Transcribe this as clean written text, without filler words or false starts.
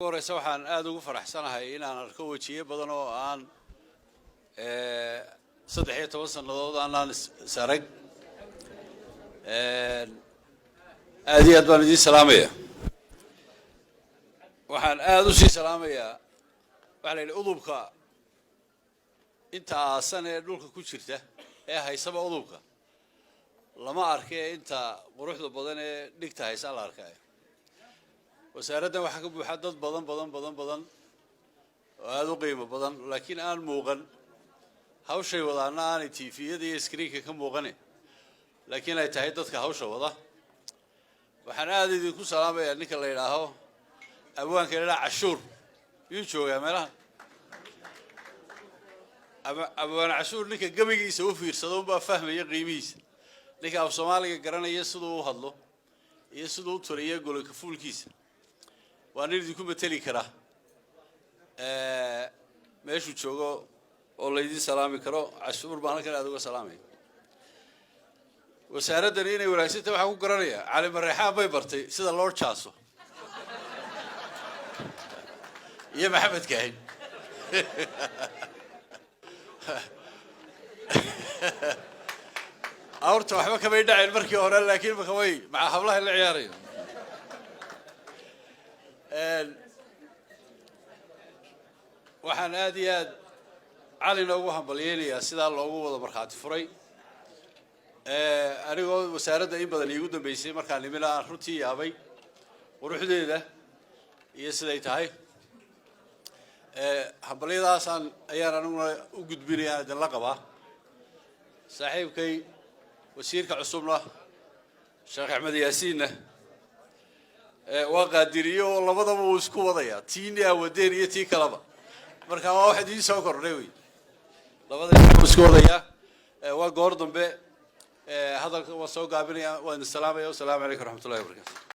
horeysa waxaan aad ugu faraxsanahay inaan arko wajiyo badan oo aan 13 sanadood aan sarag aad iyo aad baan idin salaamaya waxaan aad u sii salaamayaa waxa la yiraahdo udubka inta aasan ee dhulka ku jirta ee haysaba udubka lama arkay inta quruxda badan ee dhigta haysa la arkay wasaaraddan waxa ka buuxa dad badan oo aad u qiimo badan laakiin aan muuqan hawshay wadaana aan TV-yada iyo screen-ka ka muuqanin laakiin ay tahay dadka hawsha wada waxaan aad idinku salaamayaa ninka la yiraahdo abwaanka la cashuur uu joogaa meelaha abwaan cashuur ninka gabigiisa u fiirsado baa fahmaya qiimihiisa ninka af Soomaaliga garanaya sidoo uu hadlo iyo sidoo uu turiyo golka fuulkiisa waan idinku matali karaa meeshu joogo oo la idin salaami karo cashuur baan halkan aad uga salaamay wasaaraddan inay wanaagsantahay waxa ku garanaya cali mareexaan bay bartay sida loo jaaso iyo maxamed kaahin أورت وحبا كما يدعي المركي هنا لكن ما كوي مع حبلها اللي عياري وحن آديات علي نوهم بليني سيدا الله وضع مرخات فري أنا أقول وسارد إيه بدل يقول بيسي مركان لملا روتي يا أبي وروح ده يسلي تاي حبلي ده أصلا أيار أنا وجود بيني هذا اللقبة صاحب كي وسيرك عصوبنا الشيخ أحمد ياسين وقادريه والله ما ضموا وسكوا وضيع تيني أو ديري تي كلامه مركب واحد يسوكر روي لما ضموا وسكوا وضيع وقاردن به هذا وسوق قابلني وإن السلام عليكم ورحمة الله وبركاته.